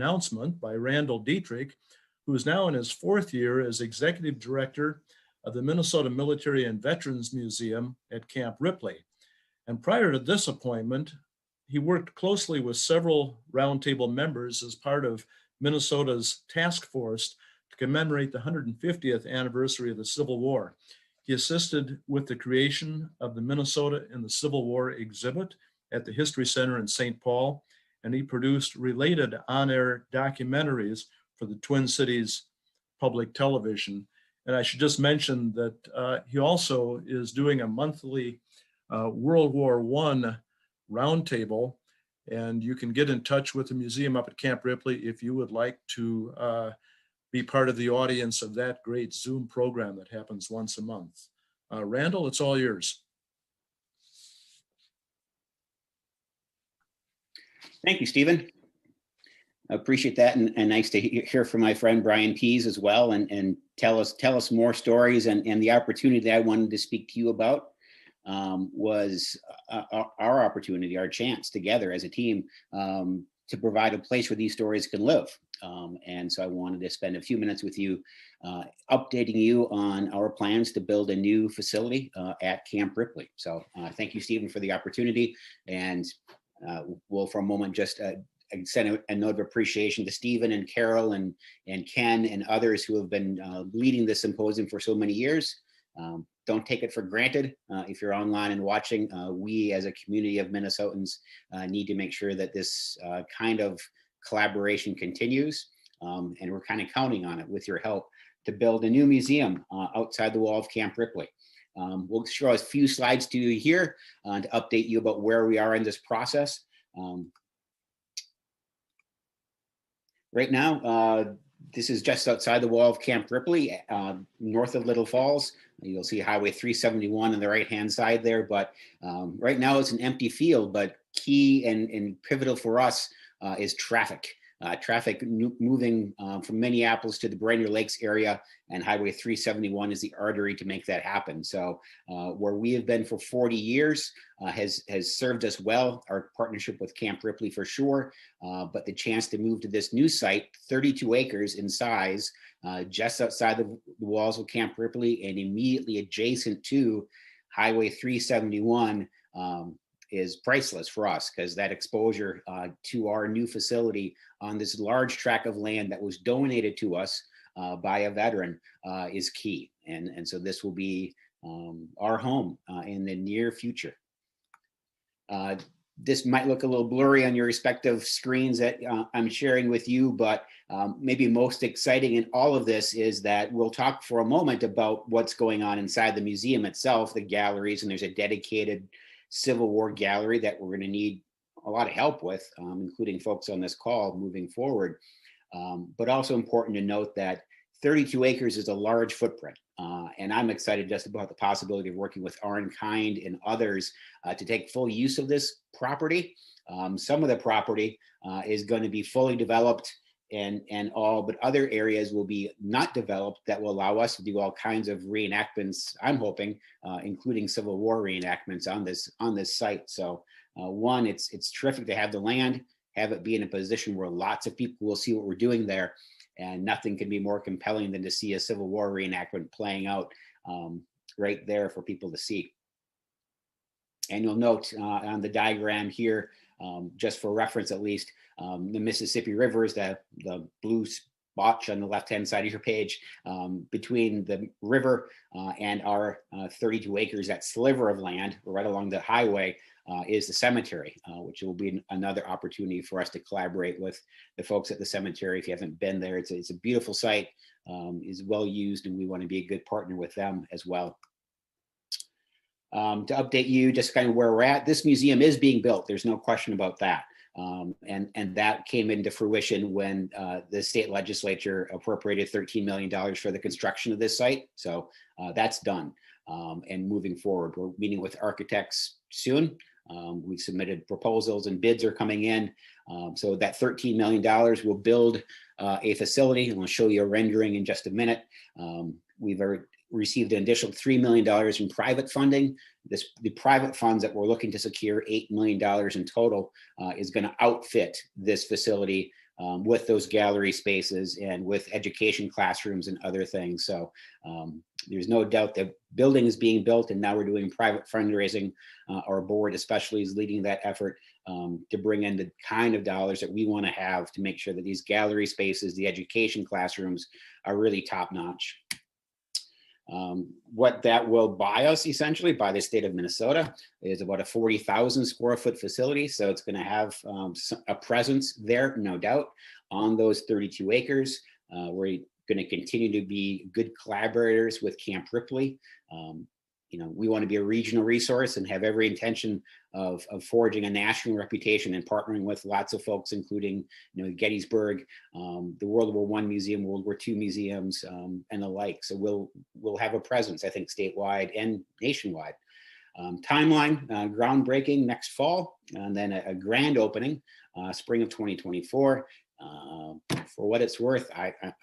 announcement by Randall Dietrick, who is now in his 4th year as Executive Director of the Minnesota Military and Veterans Museum at Camp Ripley. And prior to this appointment, he worked closely with several roundtable members as part of Minnesota's task force to commemorate the 150th anniversary of the Civil War. He assisted with the creation of the Minnesota in the Civil War exhibit at the History Center in St. Paul, and he produced related on-air documentaries for the Twin Cities Public Television. And I should just mention that he also is doing a monthly World War I roundtable, and you can get in touch with the museum up at Camp Ripley if you would like to be part of the audience of that great Zoom program that happens once a month. Randall, it's all yours. Thank you, Stephen. I appreciate that, and nice to hear from my friend Brian Pease as well, and tell us more stories. And the opportunity that I wanted to speak to you about was our opportunity, our chance together as a team to provide a place where these stories can live. And so I wanted to spend a few minutes with you updating you on our plans to build a new facility at Camp Ripley. So thank you, Stephen, for the opportunity. And we'll for a moment just extend a note of appreciation to Stephen and Carol and Ken and others who have been leading this symposium for so many years. Don't take it for granted. If you're online and watching, we as a community of Minnesotans need to make sure that this kind of collaboration continues. And we're kind of counting on it with your help to build a new museum outside the wall of Camp Ripley. We'll show a few slides to you here to update you about where we are in this process. Right now, this is just outside the wall of Camp Ripley, north of Little Falls. You'll see Highway 371 on the right-hand side there, but right now it's an empty field, but key and pivotal for us is traffic. Traffic moving from Minneapolis to the Brainerd Lakes area, and Highway 371 is the artery to make that happen. So where we have been for 40 years has served us well, our partnership with Camp Ripley for sure, but the chance to move to this new site, 32 acres in size, just outside the walls of Camp Ripley and immediately adjacent to Highway 371 is priceless for us, because that exposure to our new facility on this large tract of land that was donated to us by a veteran is key. And so this will be our home in the near future. This might look a little blurry on your respective screens that I'm sharing with you, but maybe most exciting in all of this is that we'll talk for a moment about what's going on inside the museum itself, the galleries, and there's a dedicated Civil War gallery that we're going to need a lot of help with, including folks on this call moving forward. But also important to note that 32 acres is a large footprint. And I'm excited just about the possibility of working with Arn Kind and others to take full use of this property. Some of the property is going to be fully developed and all, but other areas will be not developed that will allow us to do all kinds of reenactments, I'm hoping, including Civil War reenactments on this site. So one, it's terrific to have the land, have it be in a position where lots of people will see what we're doing there, and nothing can be more compelling than to see a Civil War reenactment playing out right there for people to see. And you'll note on the diagram here, just for reference at least, the Mississippi River is the blue spot on the left-hand side of your page. Between the river and our 32 acres, that sliver of land right along the highway, is the cemetery, which will be another opportunity for us to collaborate with the folks at the cemetery. If you haven't been there, it's a beautiful site, is well used, and we want to be a good partner with them as well. To update you just kind of where we're at, this museum is being built. There's no question about that. And that came into fruition when the state legislature appropriated $13 million for the construction of this site. So that's done. And moving forward, we're meeting with architects soon. We've submitted proposals and bids are coming in. So that $13 million will build a facility, and we'll show you a rendering in just a minute. We've received an additional $3 million in private funding. The private funds that we're looking to secure, $8 million in total, is going to outfit this facility with those gallery spaces and with education classrooms and other things. So there's no doubt that building is being built, and now we're doing private fundraising. Our board especially is leading that effort to bring in the kind of dollars that we want to have to make sure that these gallery spaces, the education classrooms, are really top notch. What that will buy us, essentially, by the state of Minnesota, is about a 40,000 square foot facility. So it's going to have a presence there, no doubt, on those 32 acres. We're going to continue to be good collaborators with Camp Ripley. You know, we want to be a regional resource and have every intention of forging a national reputation and partnering with lots of folks, including, you know, Gettysburg, the World War I Museum, World War II museums, and the like. So we'll have a presence, I think, statewide and nationwide. Timeline, groundbreaking next fall, and then a grand opening, spring of 2024. For what it's worth,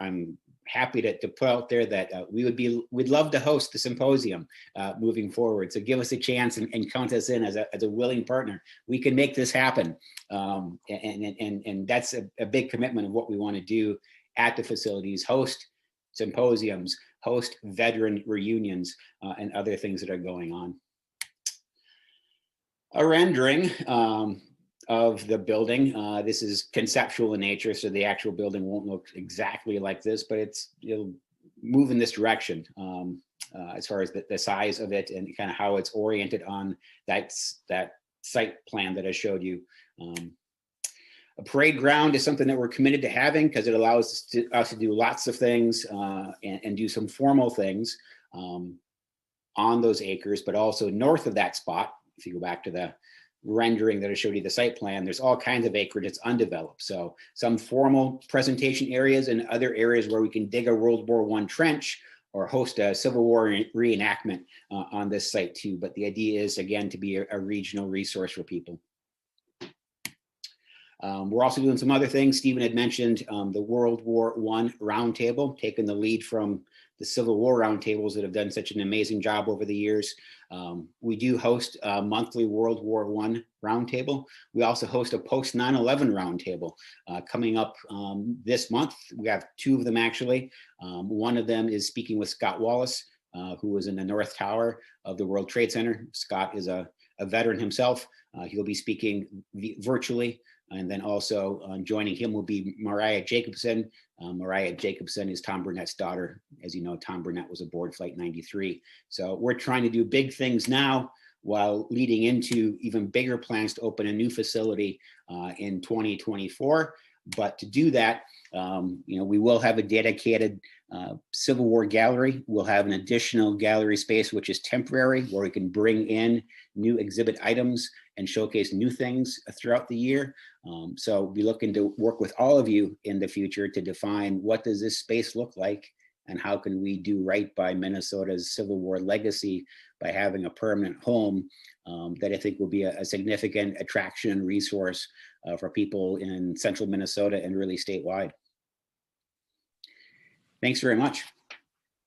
I'm happy to put out there that we'd love to host the symposium moving forward. So give us a chance and count us in as a willing partner. We can make this happen, and that's a big commitment of what we want to do at the facilities: host symposiums, host veteran reunions, and other things that are going on. A rendering of the building. This is conceptual in nature, so the actual building won't look exactly like this, but it'll move in this direction as far as the size of it and kind of how it's oriented on that site plan that I showed you. A parade ground is something that we're committed to having because it allows us to do lots of things and do some formal things on those acres, but also north of that spot. If you go back to the rendering that I showed you, the site plan, there's all kinds of acreage that's undeveloped. So some formal presentation areas and other areas where we can dig a World War I trench or host a Civil War reenactment on this site too. But the idea is, again, to be a regional resource for people. We're also doing some other things. Stephen had mentioned the World War I Roundtable, taking the lead from the Civil War roundtables that have done such an amazing job over the years. We do host a monthly World War I roundtable. We also host a post 9/11 roundtable coming up this month. We have two of them actually. One of them is speaking with Scott Wallace, who was in the North Tower of the World Trade Center. Scott is a veteran himself. He'll be speaking virtually. And then also joining him will be Mariah Jacobson. Mariah Jacobson is Tom Burnett's daughter. As you know, Tom Burnett was aboard Flight 93. So we're trying to do big things now while leading into even bigger plans to open a new facility in 2024. But to do that, you know, we will have a dedicated Civil War gallery. We'll have an additional gallery space, which is temporary, where we can bring in new exhibit items and showcase new things throughout the year. So we'll be looking to work with all of you in the future to define what does this space look like and how can we do right by Minnesota's Civil War legacy by having a permanent home that I think will be a significant attraction and resource for people in central Minnesota and really statewide. Thanks very much.